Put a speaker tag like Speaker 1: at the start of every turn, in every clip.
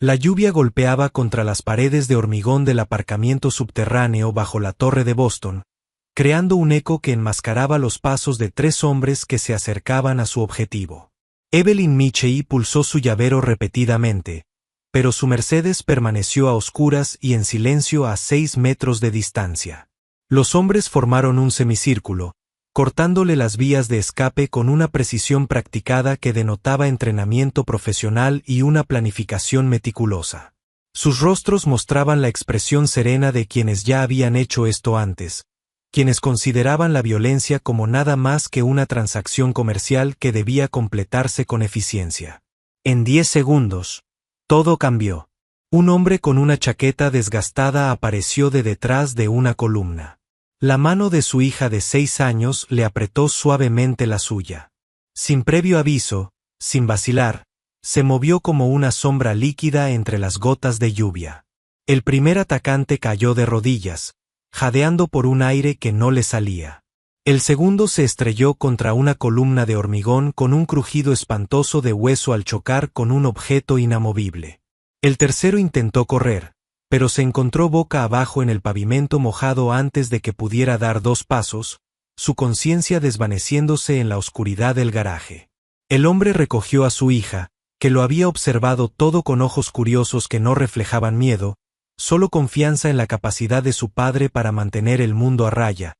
Speaker 1: La lluvia golpeaba contra las paredes de hormigón del aparcamiento subterráneo bajo la torre de Boston, creando un eco que enmascaraba los pasos de 3 hombres que se acercaban a su objetivo. Evelyn Mitchell pulsó su llavero repetidamente, pero su Mercedes permaneció a oscuras y en silencio a 6 metros de distancia. Los hombres formaron un semicírculo, cortándole las vías de escape con una precisión practicada que denotaba entrenamiento profesional y una planificación meticulosa. Sus rostros mostraban la expresión serena de quienes ya habían hecho esto antes, quienes consideraban la violencia como nada más que una transacción comercial que debía completarse con eficiencia. En 10 segundos, todo cambió. Un hombre con una chaqueta desgastada apareció de detrás de una columna. La mano de su hija de 6 años le apretó suavemente la suya. Sin previo aviso, sin vacilar, se movió como una sombra líquida entre las gotas de lluvia. El primer atacante cayó de rodillas, jadeando por un aire que no le salía. El segundo se estrelló contra una columna de hormigón con un crujido espantoso de hueso al chocar con un objeto inamovible. El tercero intentó correr, pero se encontró boca abajo en el pavimento mojado antes de que pudiera dar 2 pasos, su conciencia desvaneciéndose en la oscuridad del garaje. El hombre recogió a su hija, que lo había observado todo con ojos curiosos que no reflejaban miedo, solo confianza en la capacidad de su padre para mantener el mundo a raya,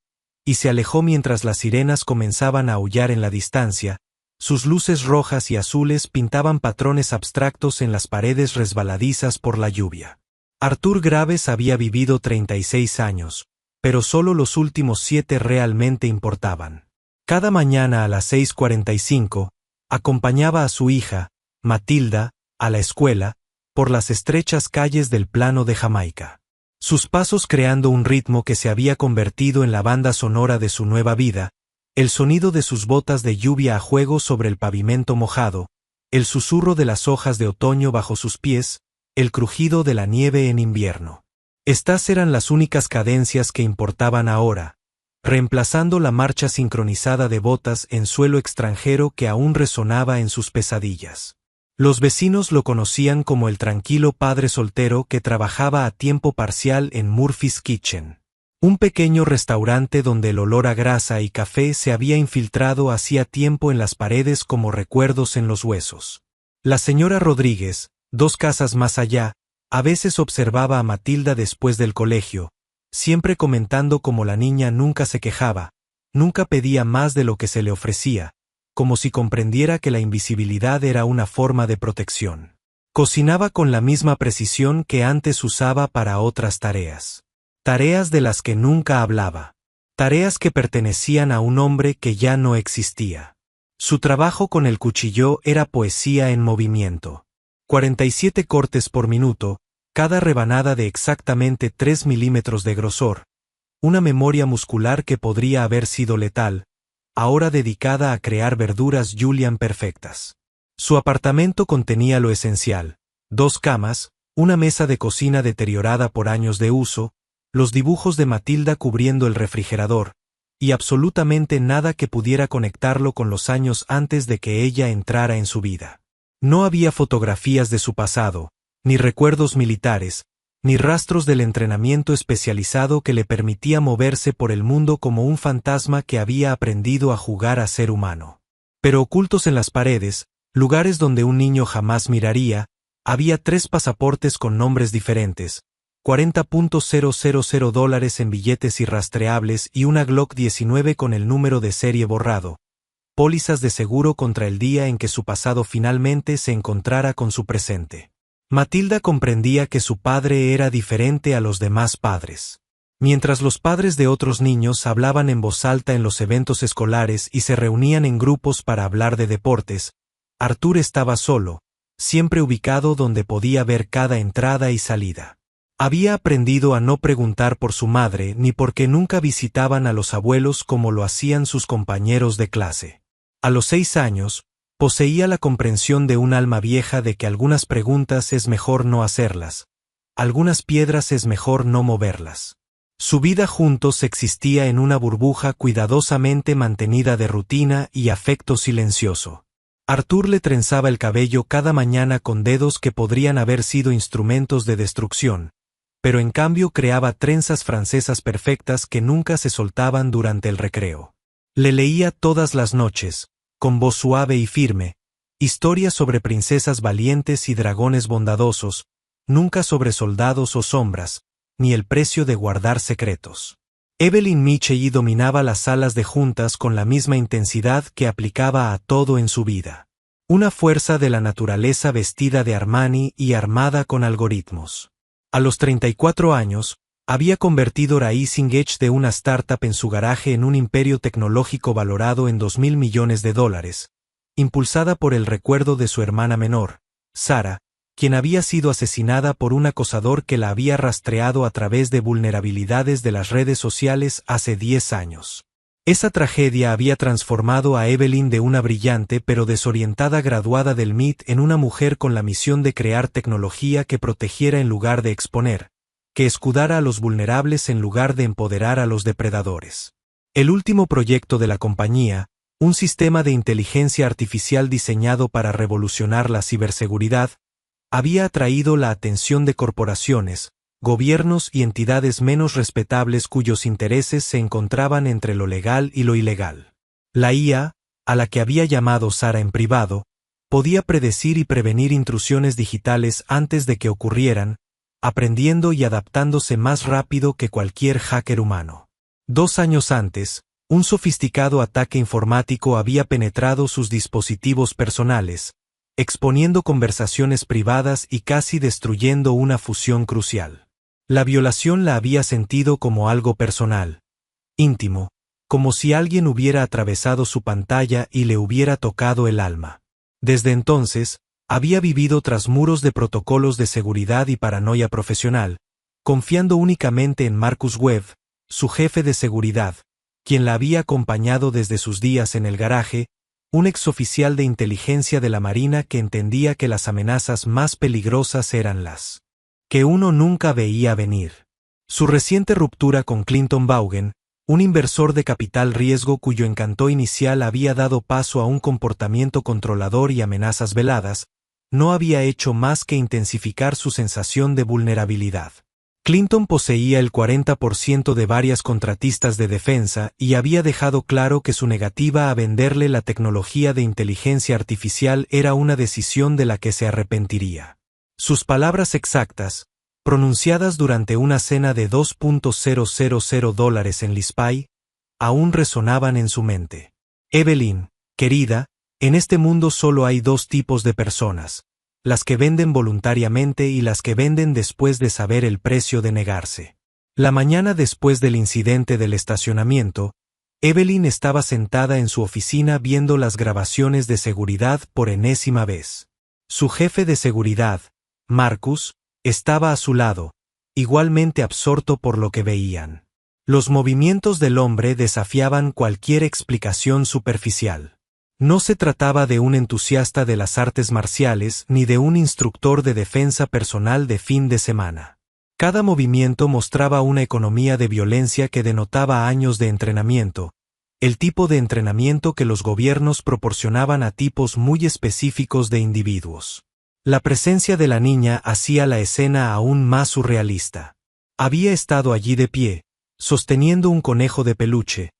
Speaker 1: y se alejó mientras las sirenas comenzaban a aullar en la distancia. Sus luces rojas y azules pintaban patrones abstractos en las paredes resbaladizas por la lluvia. Arthur Graves había vivido 36 años, pero solo los últimos 7 realmente importaban. Cada mañana a las 6:45, acompañaba a su hija, Matilda, a la escuela, por las estrechas calles del plano de Jamaica. Sus pasos creando un ritmo que se había convertido en la banda sonora de su nueva vida, el sonido de sus botas de lluvia a juego sobre el pavimento mojado, el susurro de las hojas de otoño bajo sus pies, el crujido de la nieve en invierno. Estas eran las únicas cadencias que importaban ahora, reemplazando la marcha sincronizada de botas en suelo extranjero que aún resonaba en sus pesadillas. Los vecinos lo conocían como el tranquilo padre soltero que trabajaba a tiempo parcial en Murphy's Kitchen, un pequeño restaurante donde el olor a grasa y café se había infiltrado hacía tiempo en las paredes como recuerdos en los huesos. La señora Rodríguez, 2 casas más allá, a veces observaba a Matilda después del colegio, siempre comentando cómo la niña nunca se quejaba, nunca pedía más de lo que se le ofrecía, como si comprendiera que la invisibilidad era una forma de protección. Cocinaba con la misma precisión que antes usaba para otras tareas. Tareas de las que nunca hablaba. Tareas que pertenecían a un hombre que ya no existía. Su trabajo con el cuchillo era poesía en movimiento. 47 cortes por minuto, cada rebanada de exactamente 3 milímetros de grosor, una memoria muscular que podría haber sido letal, ahora dedicada a crear verduras julienne perfectas. Su apartamento contenía lo esencial: 2 camas, una mesa de cocina deteriorada por años de uso, los dibujos de Matilda cubriendo el refrigerador, y absolutamente nada que pudiera conectarlo con los años antes de que ella entrara en su vida. No había fotografías de su pasado, ni recuerdos militares, ni rastros del entrenamiento especializado que le permitía moverse por el mundo como un fantasma que había aprendido a jugar a ser humano. Pero ocultos en las paredes, lugares donde un niño jamás miraría, había 3 pasaportes con nombres diferentes, $40,000 en billetes irrastreables y una Glock 19 con el número de serie borrado, pólizas de seguro contra el día en que su pasado finalmente se encontrara con su presente. Matilda comprendía que su padre era diferente a los demás padres. Mientras los padres de otros niños hablaban en voz alta en los eventos escolares y se reunían en grupos para hablar de deportes, Arthur estaba solo, siempre ubicado donde podía ver cada entrada y salida. Había aprendido a no preguntar por su madre ni porque nunca visitaban a los abuelos como lo hacían sus compañeros de clase. A los 6 años, poseía la comprensión de un alma vieja de que algunas preguntas es mejor no hacerlas, algunas piedras es mejor no moverlas. Su vida juntos existía en una burbuja cuidadosamente mantenida de rutina y afecto silencioso. Arthur le trenzaba el cabello cada mañana con dedos que podrían haber sido instrumentos de destrucción, pero en cambio creaba trenzas francesas perfectas que nunca se soltaban durante el recreo. Le leía todas las noches, con voz suave y firme, historias sobre princesas valientes y dragones bondadosos, nunca sobre soldados o sombras, ni el precio de guardar secretos. Evelyn Mitchell dominaba las salas de juntas con la misma intensidad que aplicaba a todo en su vida. Una fuerza de la naturaleza vestida de Armani y armada con algoritmos. A los 34 años, había convertido Rising Edge de una startup en su garaje en un imperio tecnológico valorado en $2.000 millones, impulsada por el recuerdo de su hermana menor, Sarah, quien había sido asesinada por un acosador que la había rastreado a través de vulnerabilidades de las redes sociales hace 10 años. Esa tragedia había transformado a Evelyn de una brillante pero desorientada graduada del MIT en una mujer con la misión de crear tecnología que protegiera en lugar de exponer, que escudara a los vulnerables en lugar de empoderar a los depredadores. El último proyecto de la compañía, un sistema de inteligencia artificial diseñado para revolucionar la ciberseguridad, había atraído la atención de corporaciones, gobiernos y entidades menos respetables cuyos intereses se encontraban entre lo legal y lo ilegal. La IA, a la que había llamado Sarah en privado, podía predecir y prevenir intrusiones digitales antes de que ocurrieran, aprendiendo y adaptándose más rápido que cualquier hacker humano. 2 años antes, un sofisticado ataque informático había penetrado sus dispositivos personales, exponiendo conversaciones privadas y casi destruyendo una fusión crucial. La violación la había sentido como algo personal, íntimo, como si alguien hubiera atravesado su pantalla y le hubiera tocado el alma. Desde entonces, había vivido tras muros de protocolos de seguridad y paranoia profesional, confiando únicamente en Marcus Webb, su jefe de seguridad, quien la había acompañado desde sus días en el garaje, un exoficial de inteligencia de la Marina que entendía que las amenazas más peligrosas eran las que uno nunca veía venir. Su reciente ruptura con Clinton Vaughan, un inversor de capital riesgo cuyo encanto inicial había dado paso a un comportamiento controlador y amenazas veladas, no había hecho más que intensificar su sensación de vulnerabilidad. Clinton poseía el 40% de varias contratistas de defensa y había dejado claro que su negativa a venderle la tecnología de inteligencia artificial era una decisión de la que se arrepentiría. Sus palabras exactas, pronunciadas durante una cena de $2.000 en Lispay, aún resonaban en su mente. Evelyn, querida, en este mundo solo hay 2 tipos de personas, las que venden voluntariamente y las que venden después de saber el precio de negarse. La mañana después del incidente del estacionamiento, Evelyn estaba sentada en su oficina viendo las grabaciones de seguridad por enésima vez. Su jefe de seguridad, Marcus, estaba a su lado, igualmente absorto por lo que veían. Los movimientos del hombre desafiaban cualquier explicación superficial. No se trataba de un entusiasta de las artes marciales ni de un instructor de defensa personal de fin de semana. Cada movimiento mostraba una economía de violencia que denotaba años de entrenamiento, el tipo de entrenamiento que los gobiernos proporcionaban a tipos muy específicos de individuos. La presencia de la niña hacía la escena aún más surrealista. Había estado allí de pie, sosteniendo un conejo de peluche,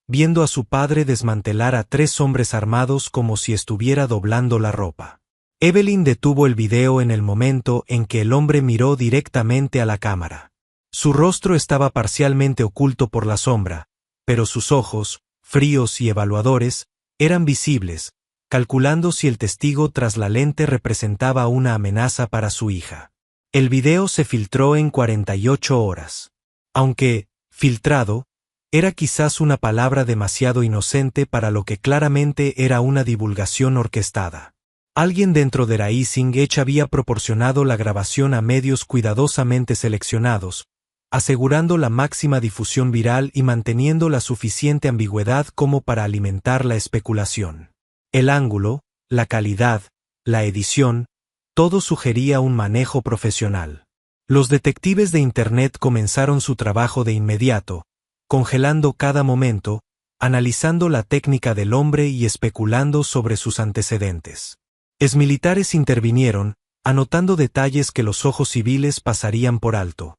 Speaker 1: viendo a su padre desmantelar a 3 hombres armados como si estuviera doblando la ropa. Evelyn detuvo el video en el momento en que el hombre miró directamente a la cámara. Su rostro estaba parcialmente oculto por la sombra, pero sus ojos, fríos y evaluadores, eran visibles, calculando si el testigo tras la lente representaba una amenaza para su hija. El video se filtró en 48 horas. Aunque, filtrado, era quizás una palabra demasiado inocente para lo que claramente era una divulgación orquestada. Alguien dentro de Rising Edge había proporcionado la grabación a medios cuidadosamente seleccionados, asegurando la máxima difusión viral y manteniendo la suficiente ambigüedad como para alimentar la especulación. El ángulo, la calidad, la edición, todo sugería un manejo profesional. Los detectives de Internet comenzaron su trabajo de inmediato, congelando cada momento, analizando la técnica del hombre y especulando sobre sus antecedentes. Exmilitares intervinieron, anotando detalles que los ojos civiles pasarían por alto.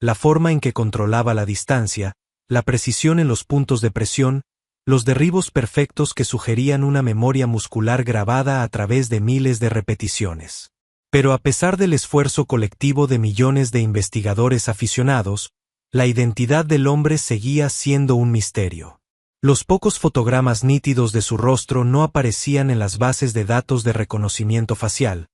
Speaker 1: La forma en que controlaba la distancia, la precisión en los puntos de presión, los derribos perfectos que sugerían una memoria muscular grabada a través de miles de repeticiones. Pero a pesar del esfuerzo colectivo de millones de investigadores aficionados, la identidad del hombre seguía siendo un misterio. Los pocos fotogramas nítidos de su rostro no aparecían en las bases de datos de reconocimiento facial,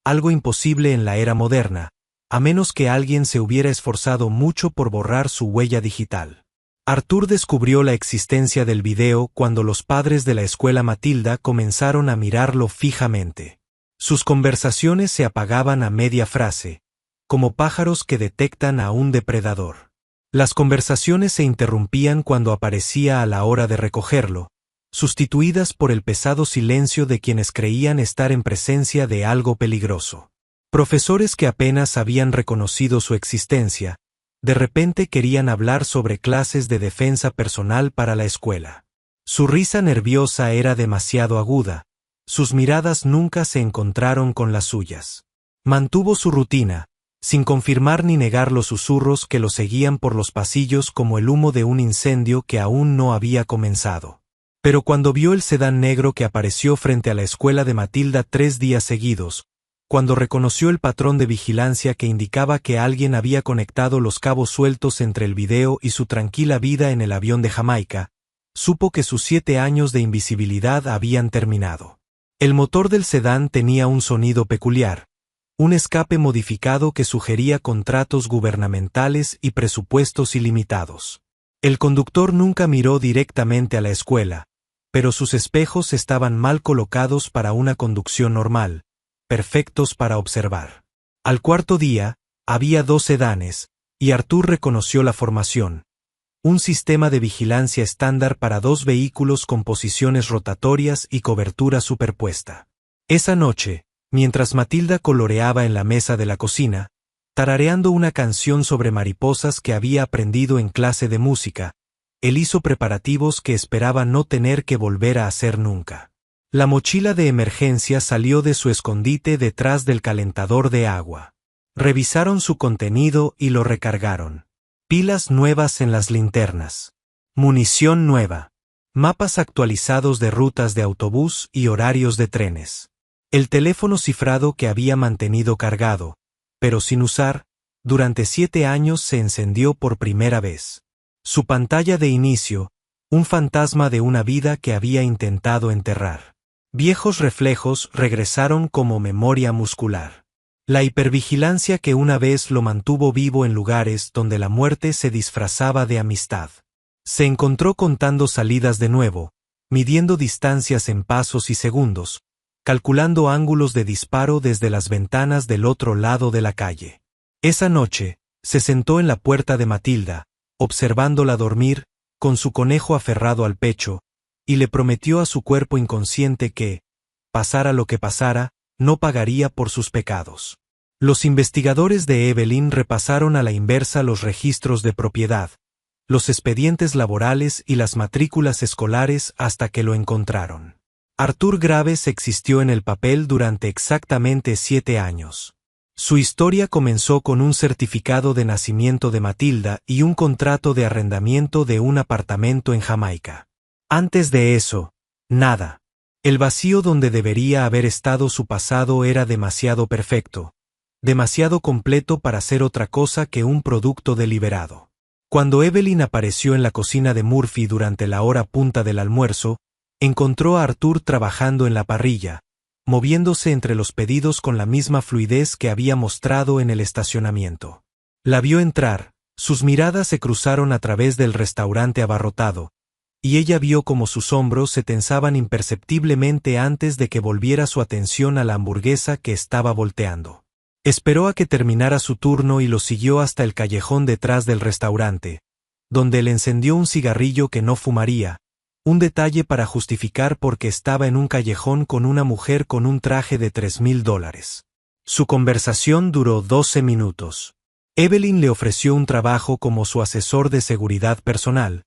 Speaker 1: algo imposible en la era moderna, a menos que alguien se hubiera esforzado mucho por borrar su huella digital. Arthur descubrió la existencia del video cuando los padres de la escuela Matilda comenzaron a mirarlo fijamente. Sus conversaciones se apagaban a media frase, como pájaros que detectan a un depredador. Las conversaciones se interrumpían cuando aparecía a la hora de recogerlo, sustituidas por el pesado silencio de quienes creían estar en presencia de algo peligroso. Profesores que apenas habían reconocido su existencia, de repente querían hablar sobre clases de defensa personal para la escuela. Su risa nerviosa era demasiado aguda, sus miradas nunca se encontraron con las suyas. Mantuvo su rutina, sin confirmar ni negar los susurros que lo seguían por los pasillos como el humo de un incendio que aún no había comenzado. Pero cuando vio el sedán negro que apareció frente a la escuela de Matilda 3 días seguidos, cuando reconoció el patrón de vigilancia que indicaba que alguien había conectado los cabos sueltos entre el video y su tranquila vida en el avión de Jamaica, supo que sus 7 años de invisibilidad habían terminado. El motor del sedán tenía un sonido peculiar, un escape modificado que sugería contratos gubernamentales y presupuestos ilimitados. El conductor nunca miró directamente a la escuela, pero sus espejos estaban mal colocados para una conducción normal, perfectos para observar. Al cuarto día, había 2 sedanes, y Arthur reconoció la formación. Un sistema de vigilancia estándar para 2 vehículos con posiciones rotatorias y cobertura superpuesta. Esa noche, mientras Matilda coloreaba en la mesa de la cocina, tarareando una canción sobre mariposas que había aprendido en clase de música, él hizo preparativos que esperaba no tener que volver a hacer nunca. La mochila de emergencia salió de su escondite detrás del calentador de agua. Revisaron su contenido y lo recargaron. Pilas nuevas en las linternas. Munición nueva. Mapas actualizados de rutas de autobús y horarios de trenes. El teléfono cifrado que había mantenido cargado, pero sin usar, durante 7 años se encendió por primera vez. Su pantalla de inicio, un fantasma de una vida que había intentado enterrar. Viejos reflejos regresaron como memoria muscular. La hipervigilancia que una vez lo mantuvo vivo en lugares donde la muerte se disfrazaba de amistad. Se encontró contando salidas de nuevo, midiendo distancias en pasos y segundos, calculando ángulos de disparo desde las ventanas del otro lado de la calle. Esa noche, se sentó en la puerta de Matilda, observándola dormir, con su conejo aferrado al pecho, y le prometió a su cuerpo inconsciente que, pasara lo que pasara, no pagaría por sus pecados. Los investigadores de Evelyn repasaron a la inversa los registros de propiedad, los expedientes laborales y las matrículas escolares hasta que lo encontraron. Arthur Graves existió en el papel durante exactamente 7 años. Su historia comenzó con un certificado de nacimiento de Matilda y un contrato de arrendamiento de un apartamento en Jamaica. Antes de eso, nada. El vacío donde debería haber estado su pasado era demasiado perfecto, demasiado completo para ser otra cosa que un producto deliberado. Cuando Evelyn apareció en la cocina de Murphy durante la hora punta del almuerzo, encontró a Arthur trabajando en la parrilla, moviéndose entre los pedidos con la misma fluidez que había mostrado en el estacionamiento. La vio entrar, sus miradas se cruzaron a través del restaurante abarrotado, y ella vio cómo sus hombros se tensaban imperceptiblemente antes de que volviera su atención a la hamburguesa que estaba volteando. Esperó a que terminara su turno y lo siguió hasta el callejón detrás del restaurante, donde le encendió un cigarrillo que no fumaría, un detalle para justificar por qué estaba en un callejón con una mujer con un traje de $3,000. Su conversación duró 12 minutos. Evelyn le ofreció un trabajo como su asesor de seguridad personal,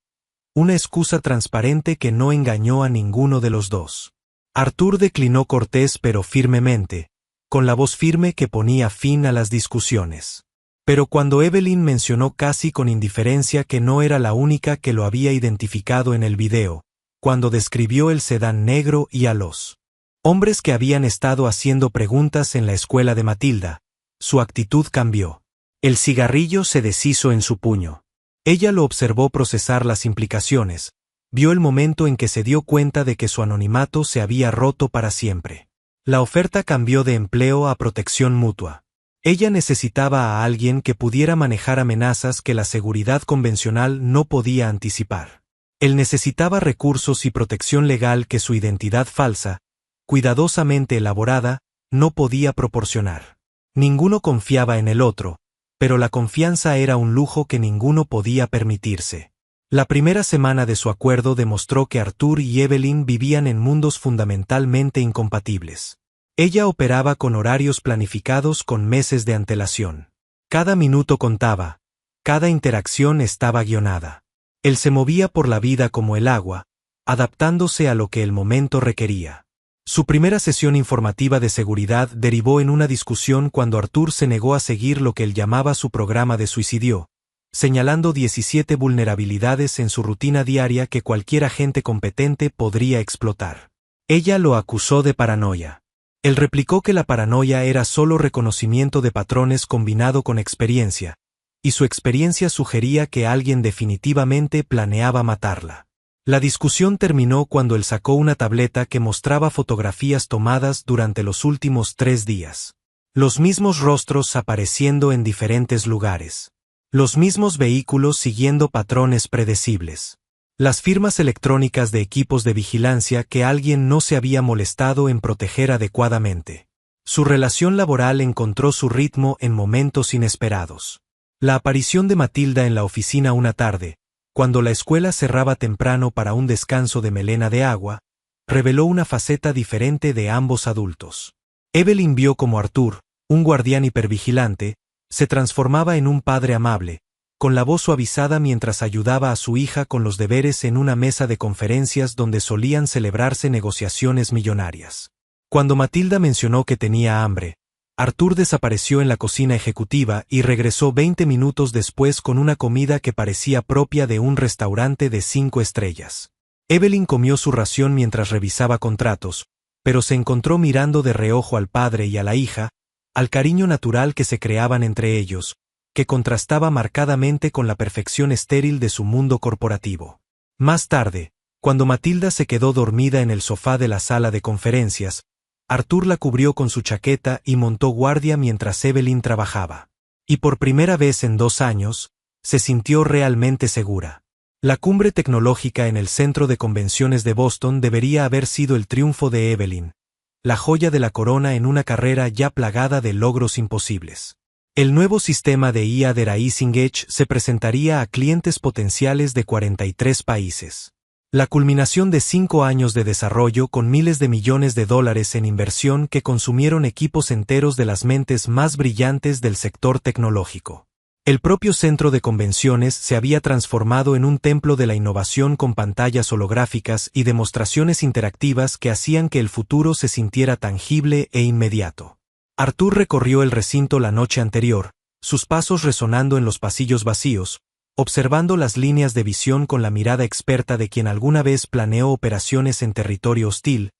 Speaker 1: una excusa transparente que no engañó a ninguno de los dos. Arthur declinó cortés pero firmemente, con la voz firme que ponía fin a las discusiones. Pero cuando Evelyn mencionó casi con indiferencia que no era la única que lo había identificado en el video, cuando describió el sedán negro y a los hombres que habían estado haciendo preguntas en la escuela de Matilda, su actitud cambió. El cigarrillo se deshizo en su puño. Ella lo observó procesar las implicaciones, vio el momento en que se dio cuenta de que su anonimato se había roto para siempre. La oferta cambió de empleo a protección mutua. Ella necesitaba a alguien que pudiera manejar amenazas que la seguridad convencional no podía anticipar. Él necesitaba recursos y protección legal que su identidad falsa, cuidadosamente elaborada, no podía proporcionar. Ninguno confiaba en el otro, pero la confianza era un lujo que ninguno podía permitirse. La primera semana de su acuerdo demostró que Arthur y Evelyn vivían en mundos fundamentalmente incompatibles. Ella operaba con horarios planificados con meses de antelación. Cada minuto contaba, cada interacción estaba guionada. Él se movía por la vida como el agua, adaptándose a lo que el momento requería. Su primera sesión informativa de seguridad derivó en una discusión cuando Arthur se negó a seguir lo que él llamaba su programa de suicidio, señalando 17 vulnerabilidades en su rutina diaria que cualquier agente competente podría explotar. Ella lo acusó de paranoia. Él replicó que la paranoia era solo reconocimiento de patrones combinado con experiencia, y su experiencia sugería que alguien definitivamente planeaba matarla. La discusión terminó cuando él sacó una tableta que mostraba fotografías tomadas durante los últimos 3 días. Los mismos rostros apareciendo en diferentes lugares. Los mismos vehículos siguiendo patrones predecibles. Las firmas electrónicas de equipos de vigilancia que alguien no se había molestado en proteger adecuadamente. Su relación laboral encontró su ritmo en momentos inesperados. La aparición de Matilda en la oficina una tarde, cuando la escuela cerraba temprano para un descanso de melena de agua, reveló una faceta diferente de ambos adultos. Evelyn vio como Arthur, un guardián hipervigilante, se transformaba en un padre amable, con la voz suavizada mientras ayudaba a su hija con los deberes en una mesa de conferencias donde solían celebrarse negociaciones millonarias. Cuando Matilda mencionó que tenía hambre, Arthur desapareció en la cocina ejecutiva y regresó 20 minutos después con una comida que parecía propia de un restaurante de 5 estrellas. Evelyn comió su ración mientras revisaba contratos, pero se encontró mirando de reojo al padre y a la hija, al cariño natural que se creaban entre ellos, que contrastaba marcadamente con la perfección estéril de su mundo corporativo. Más tarde, cuando Matilda se quedó dormida en el sofá de la sala de conferencias, Arthur la cubrió con su chaqueta y montó guardia mientras Evelyn trabajaba. Y por primera vez en 2 años, se sintió realmente segura. La cumbre tecnológica en el Centro de Convenciones de Boston debería haber sido el triunfo de Evelyn, la joya de la corona en una carrera ya plagada de logros imposibles. El nuevo sistema de IA de Rising Edge se presentaría a clientes potenciales de 43 países. La culminación de 5 años de desarrollo con miles de millones de dólares en inversión que consumieron equipos enteros de las mentes más brillantes del sector tecnológico. El propio centro de convenciones se había transformado en un templo de la innovación con pantallas holográficas y demostraciones interactivas que hacían que el futuro se sintiera tangible e inmediato. Arthur recorrió el recinto la noche anterior, sus pasos resonando en los pasillos vacíos, observando las líneas de visión con la mirada experta de quien alguna vez planeó operaciones en territorio hostil,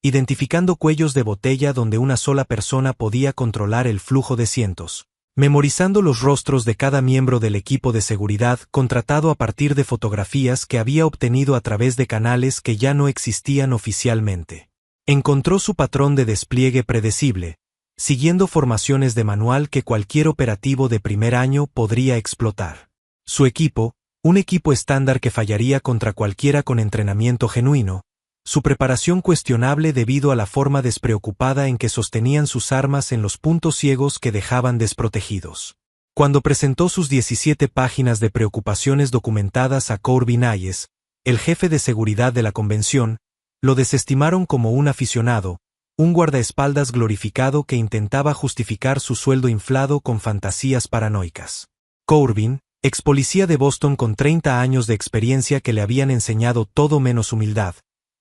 Speaker 1: identificando cuellos de botella donde una sola persona podía controlar el flujo de cientos, memorizando los rostros de cada miembro del equipo de seguridad contratado a partir de fotografías que había obtenido a través de canales que ya no existían oficialmente. Encontró su patrón de despliegue predecible, siguiendo formaciones de manual que cualquier operativo de primer año podría explotar. Su equipo, un equipo estándar que fallaría contra cualquiera con entrenamiento genuino, su preparación cuestionable debido a la forma despreocupada en que sostenían sus armas en los puntos ciegos que dejaban desprotegidos. Cuando presentó sus 17 páginas de preocupaciones documentadas a Corbin Hayes, el jefe de seguridad de la convención, lo desestimaron como un aficionado, un guardaespaldas glorificado que intentaba justificar su sueldo inflado con fantasías paranoicas. Corbin, ex policía de Boston con 30 años de experiencia que le habían enseñado todo menos humildad,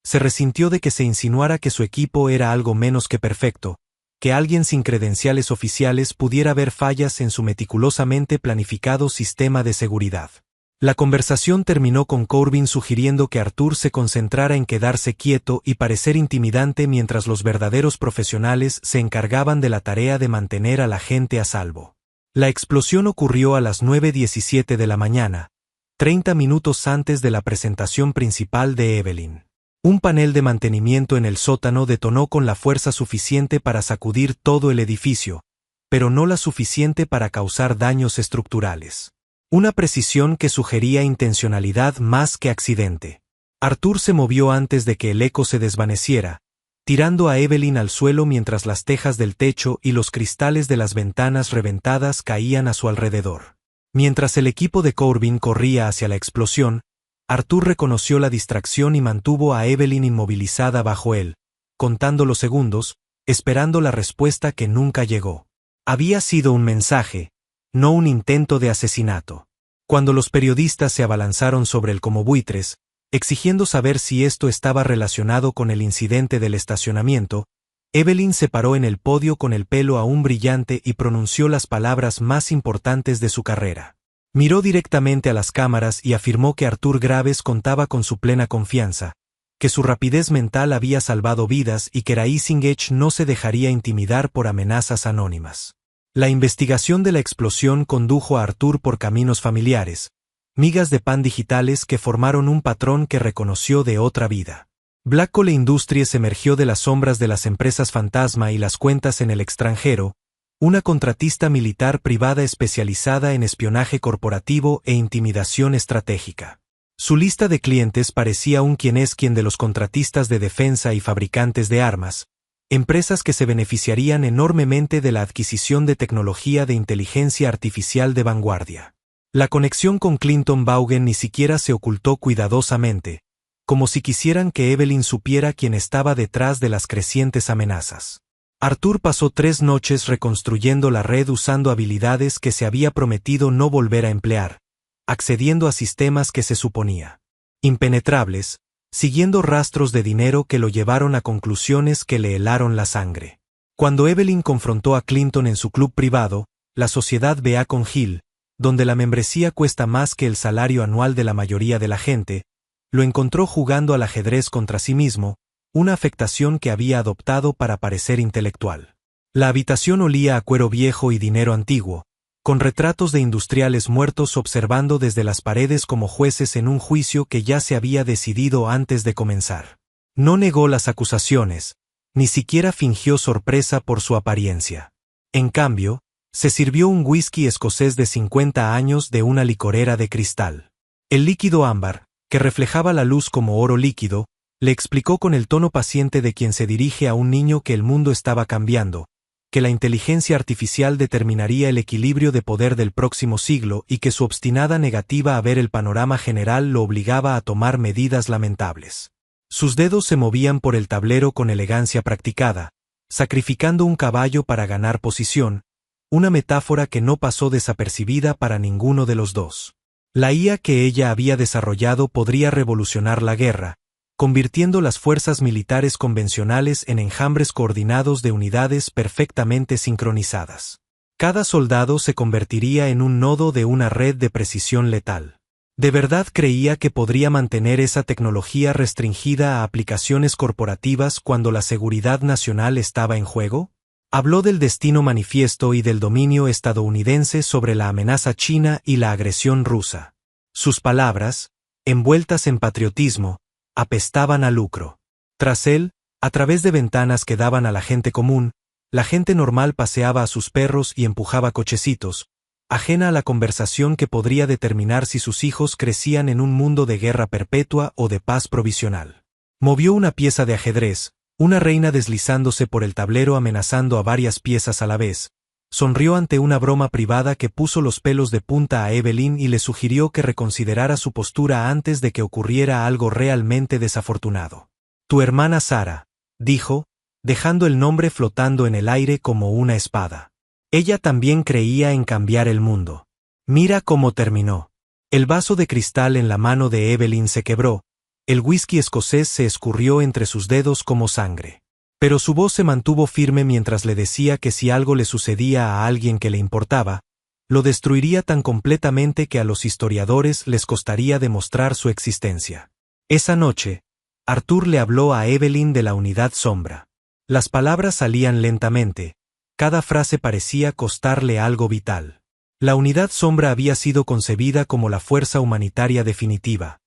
Speaker 1: se resintió de que se insinuara que su equipo era algo menos que perfecto, que alguien sin credenciales oficiales pudiera ver fallas en su meticulosamente planificado sistema de seguridad. La conversación terminó con Corbin sugiriendo que Arthur se concentrara en quedarse quieto y parecer intimidante mientras los verdaderos profesionales se encargaban de la tarea de mantener a la gente a salvo. La explosión ocurrió a las 9:17 de la mañana, 30 minutos antes de la presentación principal de Evelyn. Un panel de mantenimiento en el sótano detonó con la fuerza suficiente para sacudir todo el edificio, pero no la suficiente para causar daños estructurales. Una precisión que sugería intencionalidad más que accidente. Arthur se movió antes de que el eco se desvaneciera, tirando a Evelyn al suelo mientras las tejas del techo y los cristales de las ventanas reventadas caían a su alrededor. Mientras el equipo de Corbin corría hacia la explosión, Arthur reconoció la distracción y mantuvo a Evelyn inmovilizada bajo él, contando los segundos, esperando la respuesta que nunca llegó. Había sido un mensaje, no un intento de asesinato. Cuando los periodistas se abalanzaron sobre él como buitres, exigiendo saber si esto estaba relacionado con el incidente del estacionamiento, Evelyn se paró en el podio con el pelo aún brillante y pronunció las palabras más importantes de su carrera. Miró directamente a las cámaras y afirmó que Arthur Graves contaba con su plena confianza, que su rapidez mental había salvado vidas y que Raisingech no se dejaría intimidar por amenazas anónimas. La investigación de la explosión condujo a Arthur por caminos familiares, migas de pan digitales que formaron un patrón que reconoció de otra vida. Blackcole Industries emergió de las sombras de las empresas fantasma y las cuentas en el extranjero, una contratista militar privada especializada en espionaje corporativo e intimidación estratégica. Su lista de clientes parecía un quién es quién de los contratistas de defensa y fabricantes de armas, empresas que se beneficiarían enormemente de la adquisición de tecnología de inteligencia artificial de vanguardia. La conexión con Clinton Vaughan ni siquiera se ocultó cuidadosamente, como si quisieran que Evelyn supiera quién estaba detrás de las crecientes amenazas. Arthur pasó 3 noches reconstruyendo la red usando habilidades que se había prometido no volver a emplear, accediendo a sistemas que se suponía impenetrables, siguiendo rastros de dinero que lo llevaron a conclusiones que le helaron la sangre. Cuando Evelyn confrontó a Clinton en su club privado, la sociedad Beacon Hill, donde la membresía cuesta más que el salario anual de la mayoría de la gente, lo encontró jugando al ajedrez contra sí mismo, una afectación que había adoptado para parecer intelectual. La habitación olía a cuero viejo y dinero antiguo, con retratos de industriales muertos observando desde las paredes como jueces en un juicio que ya se había decidido antes de comenzar. No negó las acusaciones, ni siquiera fingió sorpresa por su apariencia. En cambio, se sirvió un whisky escocés de 50 años de una licorera de cristal. El líquido ámbar, que reflejaba la luz como oro líquido, le explicó con el tono paciente de quien se dirige a un niño que el mundo estaba cambiando, que la inteligencia artificial determinaría el equilibrio de poder del próximo siglo y que su obstinada negativa a ver el panorama general lo obligaba a tomar medidas lamentables. Sus dedos se movían por el tablero con elegancia practicada, sacrificando un caballo para ganar posición, una metáfora que no pasó desapercibida para ninguno de los dos. La IA que ella había desarrollado podría revolucionar la guerra, convirtiendo las fuerzas militares convencionales en enjambres coordinados de unidades perfectamente sincronizadas. Cada soldado se convertiría en un nodo de una red de precisión letal. ¿De verdad creía que podría mantener esa tecnología restringida a aplicaciones corporativas cuando la seguridad nacional estaba en juego? Habló del destino manifiesto y del dominio estadounidense sobre la amenaza china y la agresión rusa. Sus palabras, envueltas en patriotismo, apestaban a lucro. Tras él, a través de ventanas que daban a la gente común, la gente normal paseaba a sus perros y empujaba cochecitos, ajena a la conversación que podría determinar si sus hijos crecían en un mundo de guerra perpetua o de paz provisional. Movió una pieza de ajedrez, una reina deslizándose por el tablero amenazando a varias piezas a la vez. Sonrió ante una broma privada que puso los pelos de punta a Evelyn y le sugirió que reconsiderara su postura antes de que ocurriera algo realmente desafortunado. Tu hermana Sara, dijo, dejando el nombre flotando en el aire como una espada. Ella también creía en cambiar el mundo. Mira cómo terminó. El vaso de cristal en la mano de Evelyn se quebró, el whisky escocés se escurrió entre sus dedos como sangre. Pero su voz se mantuvo firme mientras le decía que si algo le sucedía a alguien que le importaba, lo destruiría tan completamente que a los historiadores les costaría demostrar su existencia. Esa noche, Arthur le habló a Evelyn de la Unidad Sombra. Las palabras salían lentamente, cada frase parecía costarle algo vital. La Unidad Sombra había sido concebida como la fuerza humanitaria definitiva.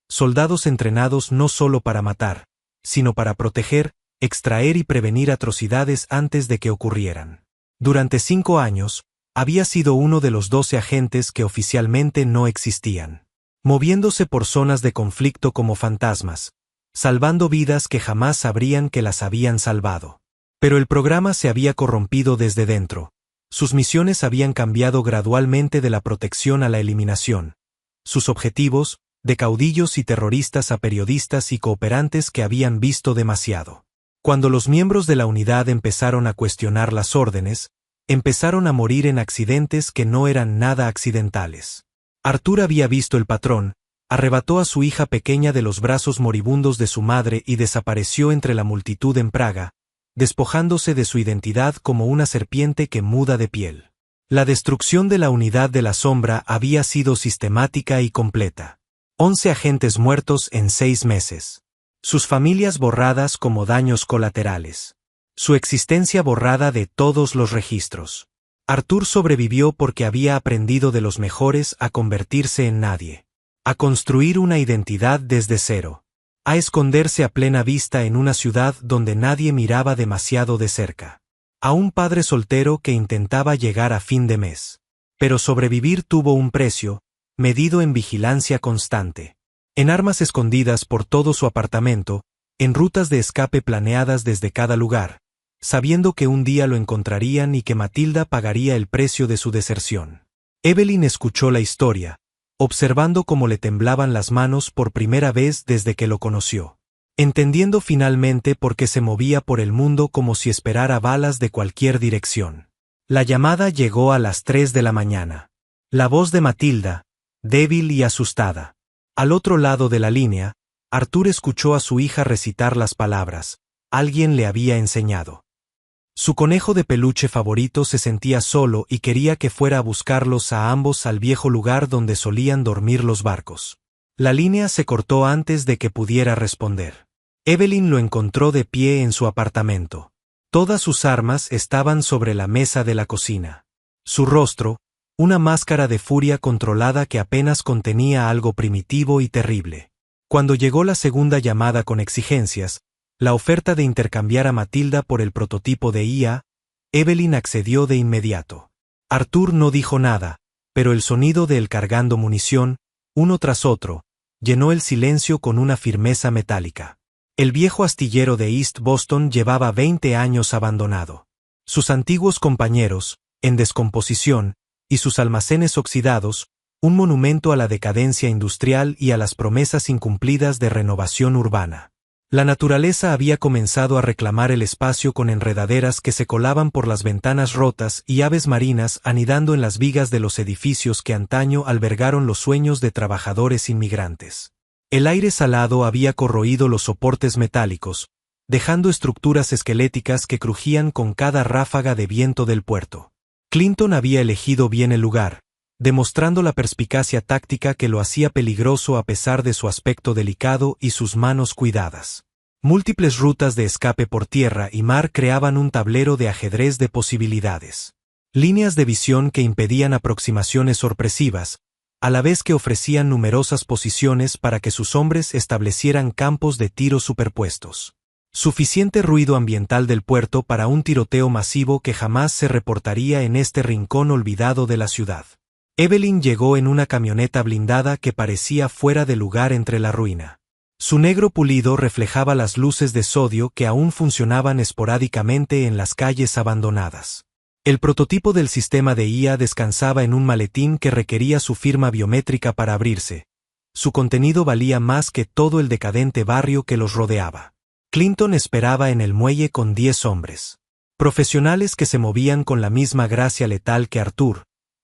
Speaker 1: Soldados entrenados no solo para matar, sino para proteger, extraer y prevenir atrocidades antes de que ocurrieran. Durante 5 años, había sido uno de los 12 agentes que oficialmente no existían. Moviéndose por zonas de conflicto como fantasmas, salvando vidas que jamás sabrían que las habían salvado. Pero el programa se había corrompido desde dentro. Sus misiones habían cambiado gradualmente de la protección a la eliminación. Sus objetivos, de caudillos y terroristas a periodistas y cooperantes que habían visto demasiado. Cuando los miembros de la unidad empezaron a cuestionar las órdenes, empezaron a morir en accidentes que no eran nada accidentales. Arthur había visto el patrón, arrebató a su hija pequeña de los brazos moribundos de su madre y desapareció entre la multitud en Praga, despojándose de su identidad como una serpiente que muda de piel. La destrucción de la Unidad de la Sombra había sido sistemática y completa. 11 agentes muertos en 6 meses. Sus familias borradas como daños colaterales. Su existencia borrada de todos los registros. Arthur sobrevivió porque había aprendido de los mejores a convertirse en nadie. A construir una identidad desde cero. A esconderse a plena vista en una ciudad donde nadie miraba demasiado de cerca. A un padre soltero que intentaba llegar a fin de mes. Pero sobrevivir tuvo un precio, medido en vigilancia constante. En armas escondidas por todo su apartamento, en rutas de escape planeadas desde cada lugar, sabiendo que un día lo encontrarían y que Matilda pagaría el precio de su deserción. Evelyn escuchó la historia, observando cómo le temblaban las manos por primera vez desde que lo conoció. Entendiendo finalmente por qué se movía por el mundo como si esperara balas de cualquier dirección. La llamada llegó a las 3 de la mañana. La voz de Matilda, débil y asustada. Al otro lado de la línea, Arthur escuchó a su hija recitar las palabras. Alguien le había enseñado. Su conejo de peluche favorito se sentía solo y quería que fuera a buscarlos a ambos al viejo lugar donde solían dormir los barcos. La línea se cortó antes de que pudiera responder. Evelyn lo encontró de pie en su apartamento. Todas sus armas estaban sobre la mesa de la cocina. Su rostro, una máscara de furia controlada que apenas contenía algo primitivo y terrible. Cuando llegó la segunda llamada con exigencias, la oferta de intercambiar a Matilda por el prototipo de IA, Evelyn accedió de inmediato. Arthur no dijo nada, pero el sonido de él cargando munición, uno tras otro, llenó el silencio con una firmeza metálica. El viejo astillero de East Boston llevaba 20 años abandonado. Sus antiguos compañeros, en descomposición, y sus almacenes oxidados, un monumento a la decadencia industrial y a las promesas incumplidas de renovación urbana. La naturaleza había comenzado a reclamar el espacio con enredaderas que se colaban por las ventanas rotas y aves marinas anidando en las vigas de los edificios que antaño albergaron los sueños de trabajadores inmigrantes. El aire salado había corroído los soportes metálicos, dejando estructuras esqueléticas que crujían con cada ráfaga de viento del puerto. Clinton había elegido bien el lugar, demostrando la perspicacia táctica que lo hacía peligroso a pesar de su aspecto delicado y sus manos cuidadas. Múltiples rutas de escape por tierra y mar creaban un tablero de ajedrez de posibilidades. Líneas de visión que impedían aproximaciones sorpresivas, a la vez que ofrecían numerosas posiciones para que sus hombres establecieran campos de tiro superpuestos. Suficiente ruido ambiental del puerto para un tiroteo masivo que jamás se reportaría en este rincón olvidado de la ciudad. Evelyn llegó en una camioneta blindada que parecía fuera de lugar entre la ruina. Su negro pulido reflejaba las luces de sodio que aún funcionaban esporádicamente en las calles abandonadas. El prototipo del sistema de IA descansaba en un maletín que requería su firma biométrica para abrirse. Su contenido valía más que todo el decadente barrio que los rodeaba. Clinton esperaba en el muelle con 10 hombres. Profesionales que se movían con la misma gracia letal que Arthur,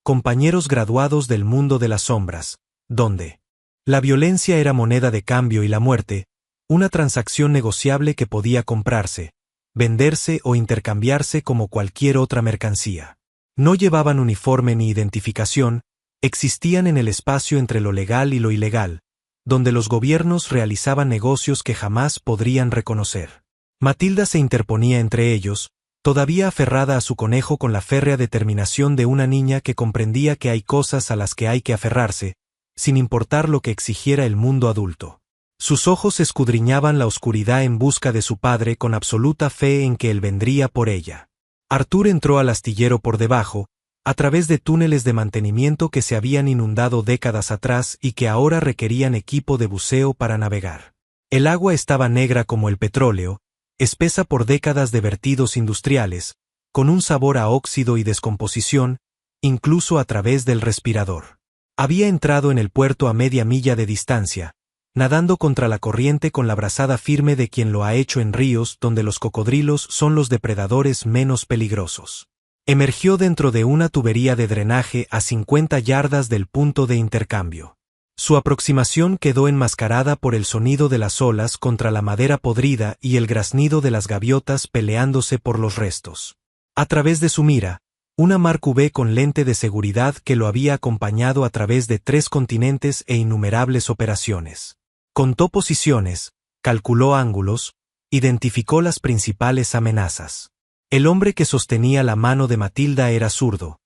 Speaker 1: compañeros graduados del mundo de las sombras, donde la violencia era moneda de cambio y la muerte, una transacción negociable que podía comprarse, venderse o intercambiarse como cualquier otra mercancía. No llevaban uniforme ni identificación, existían en el espacio entre lo legal y lo ilegal, donde los gobiernos realizaban negocios que jamás podrían reconocer. Matilda se interponía entre ellos, todavía aferrada a su conejo con la férrea determinación de una niña que comprendía que hay cosas a las que hay que aferrarse, sin importar lo que exigiera el mundo adulto. Sus ojos escudriñaban la oscuridad en busca de su padre con absoluta fe en que él vendría por ella. Arthur entró al astillero por debajo, a través de túneles de mantenimiento que se habían inundado décadas atrás y que ahora requerían equipo de buceo para navegar. El agua estaba negra como el petróleo, espesa por décadas de vertidos industriales, con un sabor a óxido y descomposición, incluso a través del respirador. Había entrado en el puerto a media milla de distancia, nadando contra la corriente con la brazada firme de quien lo ha hecho en ríos donde los cocodrilos son los depredadores menos peligrosos. Emergió dentro de una tubería de drenaje a 50 yardas del punto de intercambio. Su aproximación quedó enmascarada por el sonido de las olas contra la madera podrida y el graznido de las gaviotas peleándose por los restos. A través de su mira, una Mark V con lente de seguridad que lo había acompañado a través de 3 continentes e innumerables operaciones. Contó posiciones, calculó ángulos, identificó las principales amenazas. El hombre que sostenía la mano de Matilda era zurdo.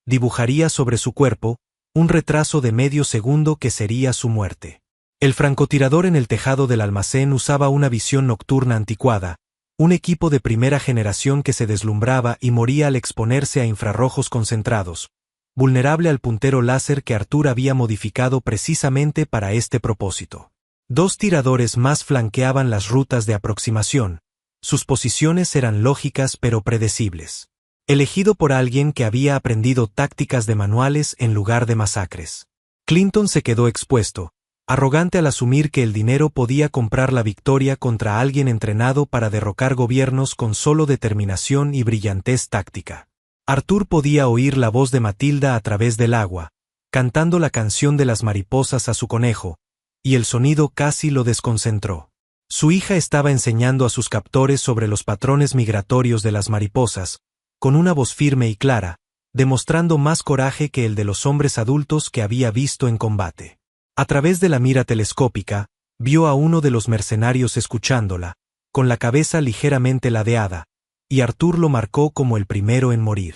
Speaker 1: Dibujaría sobre su cuerpo un retraso de medio segundo que sería su muerte. El francotirador en el tejado del almacén usaba una visión nocturna anticuada, un equipo de primera generación que se deslumbraba y moría al exponerse a infrarrojos concentrados, vulnerable al puntero láser que Arthur había modificado precisamente para este propósito. 2 tiradores más flanqueaban las rutas de aproximación. Sus posiciones eran lógicas pero predecibles. Elegido por alguien que había aprendido tácticas de manuales en lugar de masacres. Clinton se quedó expuesto, arrogante al asumir que el dinero podía comprar la victoria contra alguien entrenado para derrocar gobiernos con solo determinación y brillantez táctica. Arthur podía oír la voz de Matilda a través del agua, cantando la canción de las mariposas a su conejo, y el sonido casi lo desconcentró. Su hija estaba enseñando a sus captores sobre los patrones migratorios de las mariposas, con una voz firme y clara, demostrando más coraje que el de los hombres adultos que había visto en combate. A través de la mira telescópica, vio a uno de los mercenarios escuchándola, con la cabeza ligeramente ladeada, y Arthur lo marcó como el primero en morir.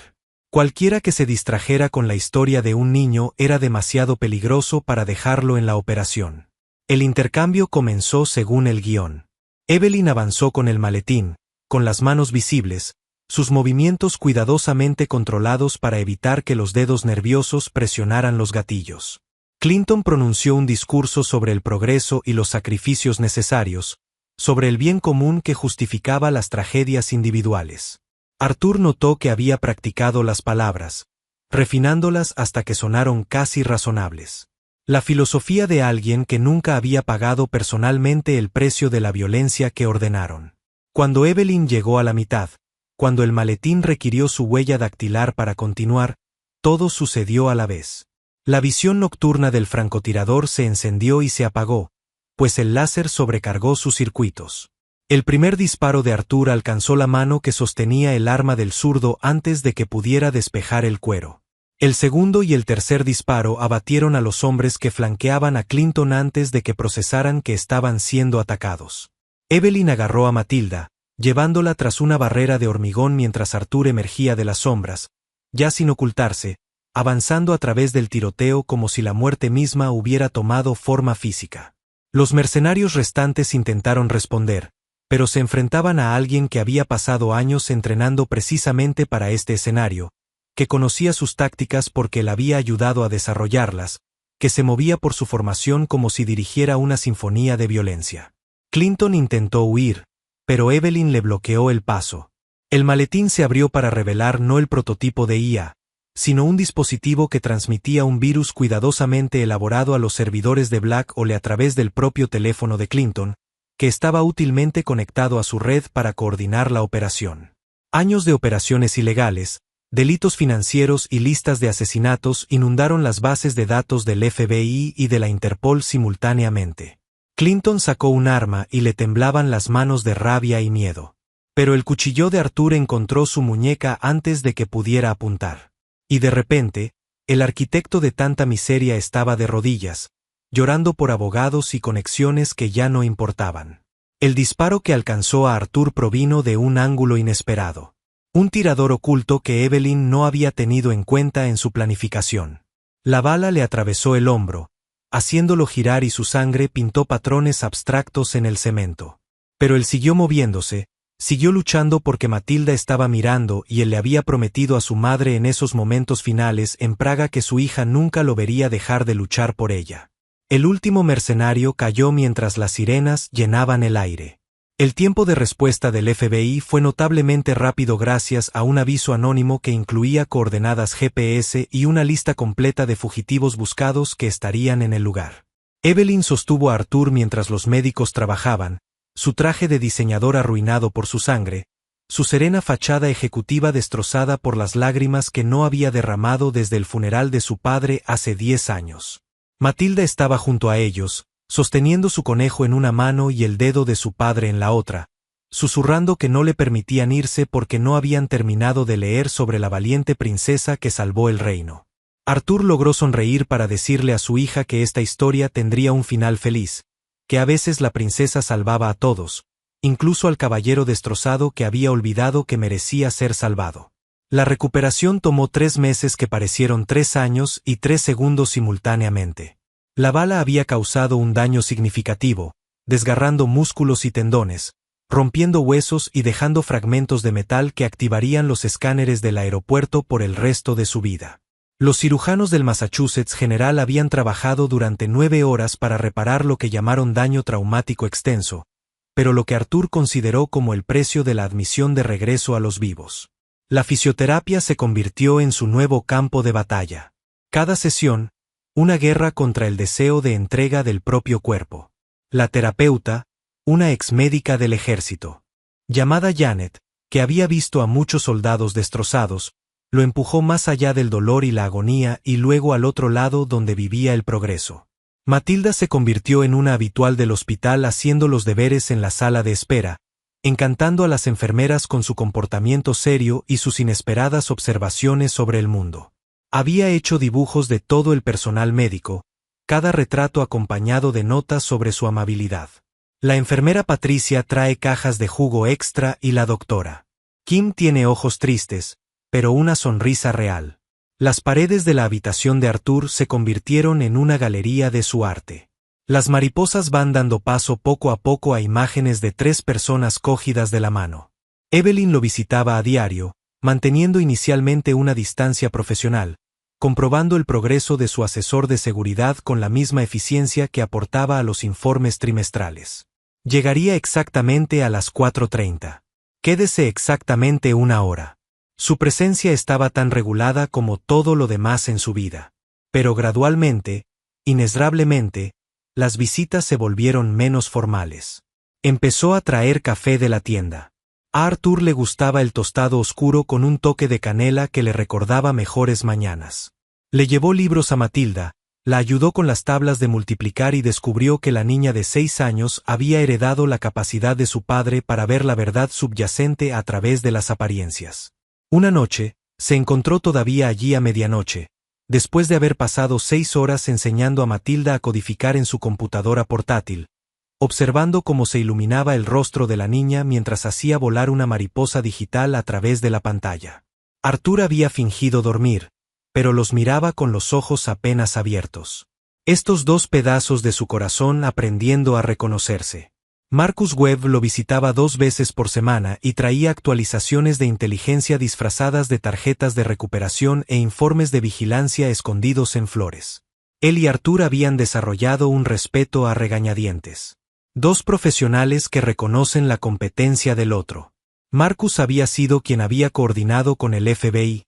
Speaker 1: Cualquiera que se distrajera con la historia de un niño era demasiado peligroso para dejarlo en la operación. El intercambio comenzó según el guión. Evelyn avanzó con el maletín, con las manos visibles, sus movimientos cuidadosamente controlados para evitar que los dedos nerviosos presionaran los gatillos. Clinton pronunció un discurso sobre el progreso y los sacrificios necesarios, sobre el bien común que justificaba las tragedias individuales. Arthur notó que había practicado las palabras, refinándolas hasta que sonaron casi razonables. La filosofía de alguien que nunca había pagado personalmente el precio de la violencia que ordenaron. Cuando Evelyn llegó a la mitad, cuando el maletín requirió su huella dactilar para continuar, todo sucedió a la vez. La visión nocturna del francotirador se encendió y se apagó, pues el láser sobrecargó sus circuitos. El primer disparo de Arthur alcanzó la mano que sostenía el arma del zurdo antes de que pudiera despejar el cuero. El segundo y el tercer disparo abatieron a los hombres que flanqueaban a Clinton antes de que procesaran que estaban siendo atacados. Evelyn agarró a Matilda, llevándola tras una barrera de hormigón mientras Arthur emergía de las sombras, ya sin ocultarse, avanzando a través del tiroteo como si la muerte misma hubiera tomado forma física. Los mercenarios restantes intentaron responder, pero se enfrentaban a alguien que había pasado años entrenando precisamente para este escenario, que conocía sus tácticas porque él había ayudado a desarrollarlas, que se movía por su formación como si dirigiera una sinfonía de violencia. Clinton intentó huir, pero Evelyn le bloqueó el paso. El maletín se abrió para revelar no el prototipo de IA, sino un dispositivo que transmitía un virus cuidadosamente elaborado a los servidores de Black Hole a través del propio teléfono de Clinton, que estaba útilmente conectado a su red para coordinar la operación. Años de operaciones ilegales, Delitos financieros y listas de asesinatos inundaron las bases de datos del FBI y de la Interpol simultáneamente. Clinton sacó un arma y le temblaban las manos de rabia y miedo. Pero el cuchillo de Arthur encontró su muñeca antes de que pudiera apuntar. Y de repente, el arquitecto de tanta miseria estaba de rodillas, llorando por abogados y conexiones que ya no importaban. El disparo que alcanzó a Arthur provino de un ángulo inesperado. Un tirador oculto que Evelyn no había tenido en cuenta en su planificación. La bala le atravesó el hombro, haciéndolo girar y su sangre pintó patrones abstractos en el cemento. Pero él siguió moviéndose, siguió luchando porque Matilda estaba mirando y él le había prometido a su madre en esos momentos finales en Praga que su hija nunca lo vería dejar de luchar por ella. El último mercenario cayó mientras las sirenas llenaban el aire. El tiempo de respuesta del FBI fue notablemente rápido gracias a un aviso anónimo que incluía coordenadas GPS y una lista completa de fugitivos buscados que estarían en el lugar. Evelyn sostuvo a Arthur mientras los médicos trabajaban, su traje de diseñador arruinado por su sangre, su serena fachada ejecutiva destrozada por las lágrimas que no había derramado desde el funeral de su padre hace 10 años. Matilda estaba junto a ellos, sosteniendo su conejo en una mano y el dedo de su padre en la otra, susurrando que no le permitían irse porque no habían terminado de leer sobre la valiente princesa que salvó el reino. Arthur logró sonreír para decirle a su hija que esta historia tendría un final feliz, que a veces la princesa salvaba a todos, incluso al caballero destrozado que había olvidado que merecía ser salvado. La recuperación tomó 3 meses que parecieron 3 años y 3 segundos simultáneamente. La bala había causado un daño significativo, desgarrando músculos y tendones, rompiendo huesos y dejando fragmentos de metal que activarían los escáneres del aeropuerto por el resto de su vida. Los cirujanos del Massachusetts General habían trabajado durante 9 horas para reparar lo que llamaron daño traumático extenso, pero lo que Arthur consideró como el precio de la admisión de regreso a los vivos. La fisioterapia se convirtió en su nuevo campo de batalla. Cada sesión, una guerra contra el deseo de entrega del propio cuerpo. La terapeuta, una exmédica del ejército, llamada Janet, que había visto a muchos soldados destrozados, lo empujó más allá del dolor y la agonía y luego al otro lado donde vivía el progreso. Matilda se convirtió en una habitual del hospital haciendo los deberes en la sala de espera, encantando a las enfermeras con su comportamiento serio y sus inesperadas observaciones sobre el mundo. Había hecho dibujos de todo el personal médico, cada retrato acompañado de notas sobre su amabilidad. La enfermera Patricia trae cajas de jugo extra y la doctora Kim tiene ojos tristes, pero una sonrisa real. Las paredes de la habitación de Arthur se convirtieron en una galería de su arte. Las mariposas van dando paso poco a poco a imágenes de 3 personas cogidas de la mano. Evelyn lo visitaba a diario, manteniendo inicialmente una distancia profesional, comprobando el progreso de su asesor de seguridad con la misma eficiencia que aportaba a los informes trimestrales. Llegaría exactamente a las 4:30. Quédese exactamente 1 hora. Su presencia estaba tan regulada como todo lo demás en su vida. Pero gradualmente, inexorablemente, las visitas se volvieron menos formales. Empezó a traer café de la tienda. A Arthur le gustaba el tostado oscuro con un toque de canela que le recordaba mejores mañanas. Le llevó libros a Matilda, la ayudó con las tablas de multiplicar y descubrió que la niña de 6 años había heredado la capacidad de su padre para ver la verdad subyacente a través de las apariencias. Una noche, se encontró todavía allí a medianoche, después de haber pasado 6 horas enseñando a Matilda a codificar en su computadora portátil, observando cómo se iluminaba el rostro de la niña mientras hacía volar una mariposa digital a través de la pantalla. Arthur había fingido dormir, pero los miraba con los ojos apenas abiertos. Estos 2 pedazos de su corazón aprendiendo a reconocerse. Marcus Webb lo visitaba 2 veces por semana y traía actualizaciones de inteligencia disfrazadas de tarjetas de recuperación e informes de vigilancia escondidos en flores. Él y Arthur habían desarrollado un respeto a regañadientes. 2 profesionales que reconocen la competencia del otro. Marcus había sido quien había coordinado con el FBI,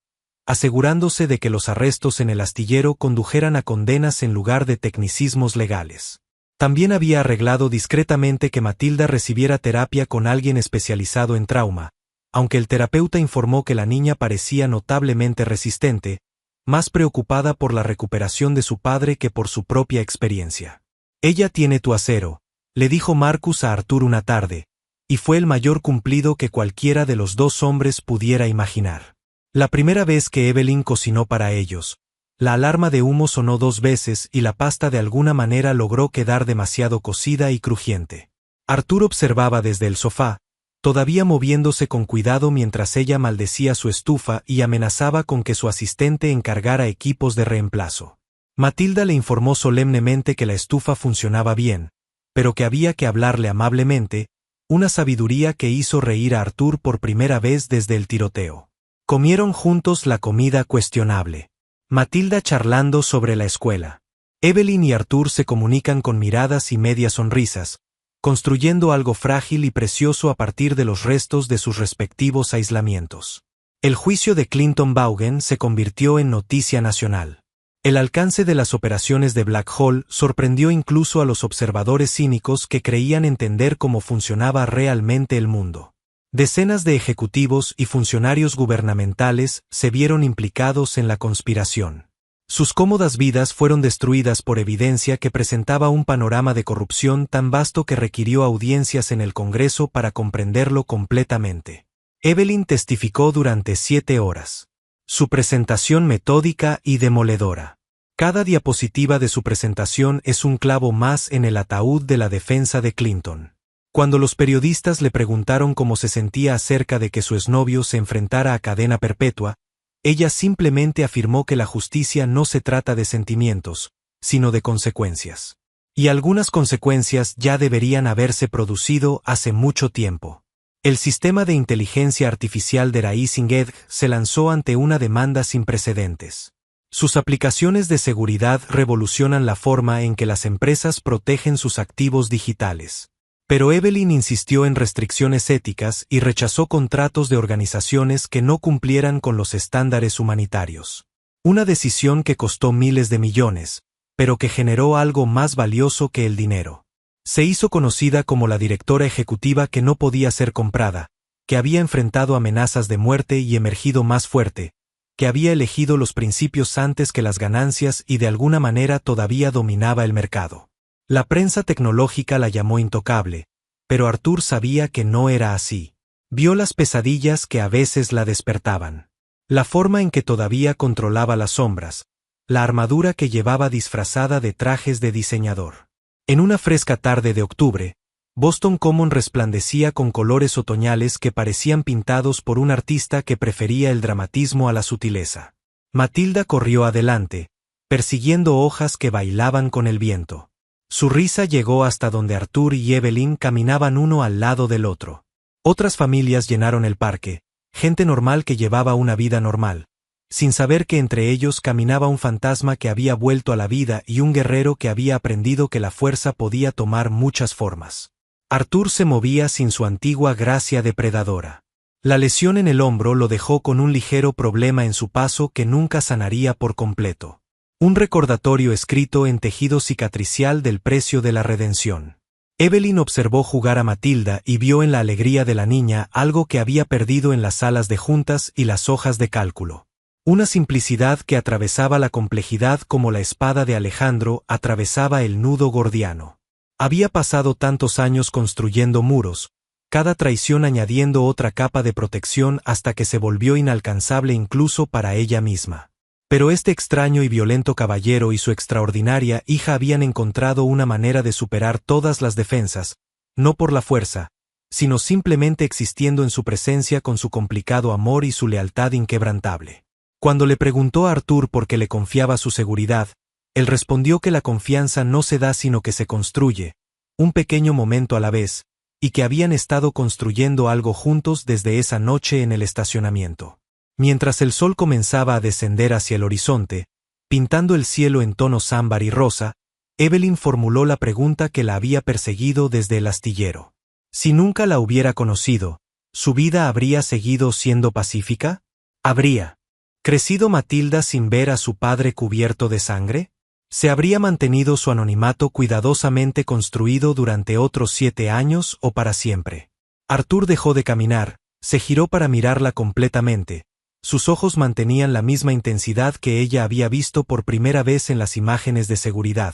Speaker 1: asegurándose de que los arrestos en el astillero condujeran a condenas en lugar de tecnicismos legales. También había arreglado discretamente que Matilda recibiera terapia con alguien especializado en trauma, aunque el terapeuta informó que la niña parecía notablemente resistente, más preocupada por la recuperación de su padre que por su propia experiencia. «Ella tiene tu acero», le dijo Marcus a Arthur una tarde, y fue el mayor cumplido que cualquiera de los dos hombres pudiera imaginar. La primera vez que Evelyn cocinó para ellos, la alarma de humo sonó 2 veces y la pasta de alguna manera logró quedar demasiado cocida y crujiente. Arthur observaba desde el sofá, todavía moviéndose con cuidado mientras ella maldecía su estufa y amenazaba con que su asistente encargara equipos de reemplazo. Matilda le informó solemnemente que la estufa funcionaba bien, pero que había que hablarle amablemente, una sabiduría que hizo reír a Arthur por primera vez desde el tiroteo. Comieron juntos la comida cuestionable. Matilda charlando sobre la escuela. Evelyn y Arthur se comunican con miradas y medias sonrisas, construyendo algo frágil y precioso a partir de los restos de sus respectivos aislamientos. El juicio de Clinton Vaughan se convirtió en noticia nacional. El alcance de las operaciones de Black Hole sorprendió incluso a los observadores cínicos que creían entender cómo funcionaba realmente el mundo. Decenas de ejecutivos y funcionarios gubernamentales se vieron implicados en la conspiración. Sus cómodas vidas fueron destruidas por evidencia que presentaba un panorama de corrupción tan vasto que requirió audiencias en el Congreso para comprenderlo completamente. Evelyn testificó durante 7 horas. Su presentación metódica y demoledora. Cada diapositiva de su presentación es un clavo más en el ataúd de la defensa de Clinton. Cuando los periodistas le preguntaron cómo se sentía acerca de que su exnovio se enfrentara a cadena perpetua, ella simplemente afirmó que la justicia no se trata de sentimientos, sino de consecuencias. Y algunas consecuencias ya deberían haberse producido hace mucho tiempo. El sistema de inteligencia artificial de Rising Edge se lanzó ante una demanda sin precedentes. Sus aplicaciones de seguridad revolucionan la forma en que las empresas protegen sus activos digitales. Pero Evelyn insistió en restricciones éticas y rechazó contratos de organizaciones que no cumplieran con los estándares humanitarios. Una decisión que costó miles de millones, pero que generó algo más valioso que el dinero. Se hizo conocida como la directora ejecutiva que no podía ser comprada, que había enfrentado amenazas de muerte y emergido más fuerte, que había elegido los principios antes que las ganancias y de alguna manera todavía dominaba el mercado. La prensa tecnológica la llamó intocable, pero Arthur sabía que no era así. Vio las pesadillas que a veces la despertaban. La forma en que todavía controlaba las sombras, la armadura que llevaba disfrazada de trajes de diseñador. En una fresca tarde de octubre, Boston Common resplandecía con colores otoñales que parecían pintados por un artista que prefería el dramatismo a la sutileza. Matilda corrió adelante, persiguiendo hojas que bailaban con el viento. Su risa llegó hasta donde Arthur y Evelyn caminaban uno al lado del otro. Otras familias llenaron el parque, gente normal que llevaba una vida normal, sin saber que entre ellos caminaba un fantasma que había vuelto a la vida y un guerrero que había aprendido que la fuerza podía tomar muchas formas. Arthur se movía sin su antigua gracia depredadora. La lesión en el hombro lo dejó con un ligero problema en su paso que nunca sanaría por completo. Un recordatorio escrito en tejido cicatricial del precio de la redención. Evelyn observó jugar a Matilda y vio en la alegría de la niña algo que había perdido en las salas de juntas y las hojas de cálculo. Una simplicidad que atravesaba la complejidad como la espada de Alejandro atravesaba el nudo gordiano. Había pasado tantos años construyendo muros, cada traición añadiendo otra capa de protección hasta que se volvió inalcanzable incluso para ella misma. Pero este extraño y violento caballero y su extraordinaria hija habían encontrado una manera de superar todas las defensas, no por la fuerza, sino simplemente existiendo en su presencia con su complicado amor y su lealtad inquebrantable. Cuando le preguntó a Arthur por qué le confiaba su seguridad, él respondió que la confianza no se da sino que se construye, un pequeño momento a la vez, y que habían estado construyendo algo juntos desde esa noche en el estacionamiento. Mientras el sol comenzaba a descender hacia el horizonte, pintando el cielo en tonos ámbar y rosa, Evelyn formuló la pregunta que la había perseguido desde el astillero. Si nunca la hubiera conocido, ¿su vida habría seguido siendo pacífica? ¿Habría crecido Matilda sin ver a su padre cubierto de sangre? ¿Se habría mantenido su anonimato cuidadosamente construido durante otros 7 años o para siempre? Arthur dejó de caminar, Se giró para mirarla completamente. Sus ojos mantenían la misma intensidad que ella había visto por primera vez en las imágenes de seguridad,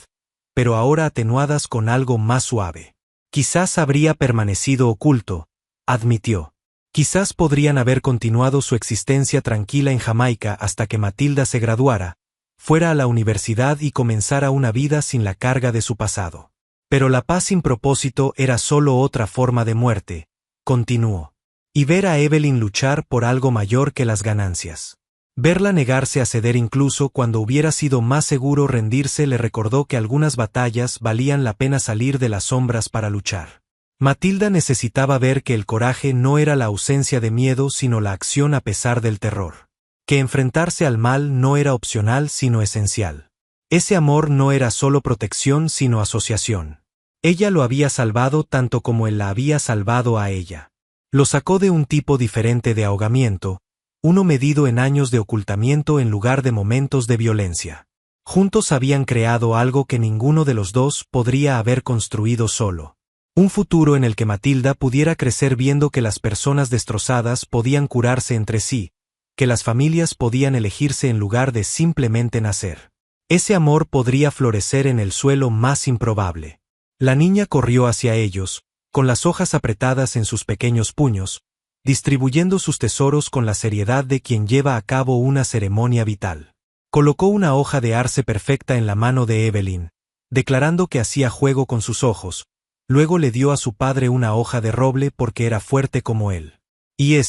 Speaker 1: pero ahora atenuadas con algo más suave. Quizás habría permanecido oculto, admitió. Quizás podrían haber continuado su existencia tranquila en Jamaica hasta que Matilda se graduara, fuera a la universidad y comenzara una vida sin la carga de su pasado. Pero la paz sin propósito era solo otra forma de muerte, continuó. Y ver a Evelyn luchar por algo mayor que las ganancias. Verla negarse a ceder incluso cuando hubiera sido más seguro rendirse le recordó que algunas batallas valían la pena salir de las sombras para luchar. Matilda necesitaba ver que el coraje no era la ausencia de miedo sino la acción a pesar del terror. Que enfrentarse al mal no era opcional sino esencial. Ese amor no era solo protección sino asociación. Ella lo había salvado tanto como él la había salvado a ella. Lo sacó de un tipo diferente de ahogamiento, uno medido en años de ocultamiento en lugar de momentos de violencia. Juntos habían creado algo que ninguno de los dos podría haber construido solo. Un futuro en el que Matilda pudiera crecer viendo que las personas destrozadas podían curarse entre sí, que las familias podían elegirse en lugar de simplemente nacer. Ese amor podría florecer en el suelo más improbable. La niña corrió hacia ellos, con las hojas apretadas en sus pequeños puños, distribuyendo sus tesoros con la seriedad de quien lleva a cabo una ceremonia vital. Colocó una hoja de arce perfecta en la mano de Evelyn, declarando que hacía juego con sus ojos, luego le dio a su padre una hoja de roble porque era fuerte como él. Y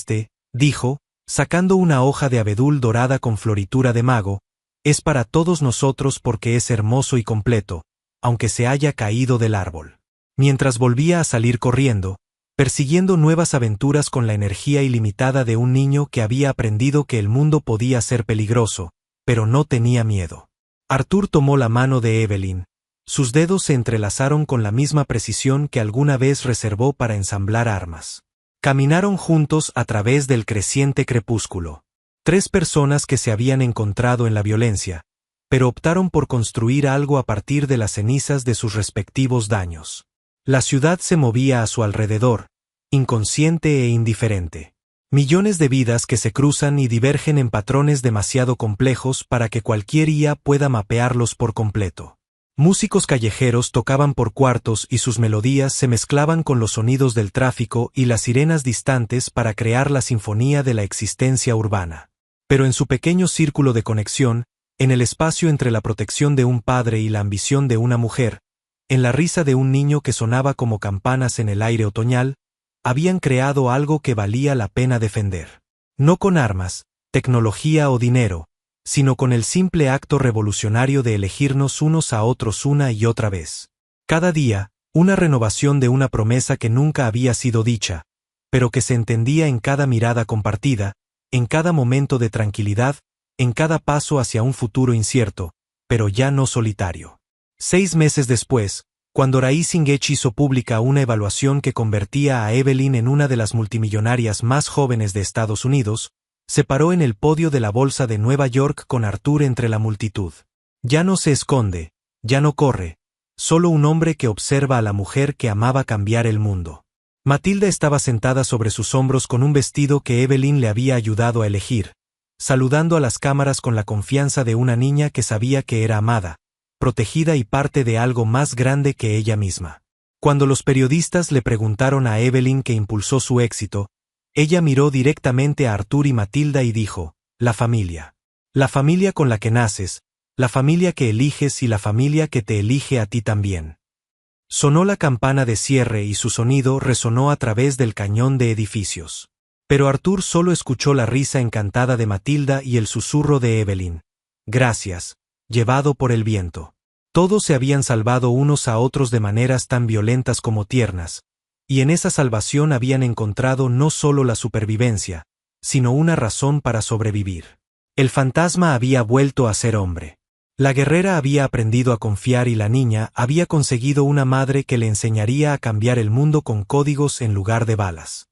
Speaker 1: dijo, sacando una hoja de abedul dorada con floritura de mago, es para todos nosotros porque es hermoso y completo, aunque se haya caído del árbol. Mientras volvía a salir corriendo, persiguiendo nuevas aventuras con la energía ilimitada de un niño que había aprendido que el mundo podía ser peligroso, pero no tenía miedo. Arthur tomó la mano de Evelyn. Sus dedos se entrelazaron con la misma precisión que alguna vez reservó para ensamblar armas. Caminaron juntos a través del creciente crepúsculo. 3 personas que se habían encontrado en la violencia, pero optaron por construir algo a partir de las cenizas de sus respectivos daños. La ciudad se movía a su alrededor, inconsciente e indiferente. Millones de vidas que se cruzan y divergen en patrones demasiado complejos para que cualquier IA pueda mapearlos por completo. Músicos callejeros tocaban por cuartos y sus melodías se mezclaban con los sonidos del tráfico y las sirenas distantes para crear la sinfonía de la existencia urbana. Pero en su pequeño círculo de conexión, en el espacio entre la protección de un padre y la ambición de una mujer, en la risa de un niño que sonaba como campanas en el aire otoñal, habían creado algo que valía la pena defender. No con armas, tecnología o dinero, sino con el simple acto revolucionario de elegirnos unos a otros una y otra vez. Cada día, una renovación de una promesa que nunca había sido dicha, pero que se entendía en cada mirada compartida, en cada momento de tranquilidad, en cada paso hacia un futuro incierto, pero ya no solitario. 6 meses después, cuando Raisingech hizo pública una evaluación que convertía a Evelyn en una de las multimillonarias más jóvenes de Estados Unidos, se paró en el podio de la bolsa de Nueva York con Arthur entre la multitud. Ya no se esconde, ya no corre, solo un hombre que observa a la mujer que amaba cambiar el mundo. Matilda estaba sentada sobre sus hombros con un vestido que Evelyn le había ayudado a elegir, saludando a las cámaras con la confianza de una niña que sabía que era amada, protegida y parte de algo más grande que ella misma. Cuando los periodistas le preguntaron a Evelyn qué impulsó su éxito, ella miró directamente a Arthur y Matilda y dijo, la familia. La familia con la que naces, la familia que eliges y la familia que te elige a ti también. Sonó la campana de cierre y su sonido resonó a través del cañón de edificios. Pero Arthur solo escuchó la risa encantada de Matilda y el susurro de Evelyn. Gracias, llevado por el viento. Todos se habían salvado unos a otros de maneras tan violentas como tiernas, y en esa salvación habían encontrado no solo la supervivencia, sino una razón para sobrevivir. El fantasma había vuelto a ser hombre. La guerrera había aprendido a confiar y la niña había conseguido una madre que le enseñaría a cambiar el mundo con códigos en lugar de balas.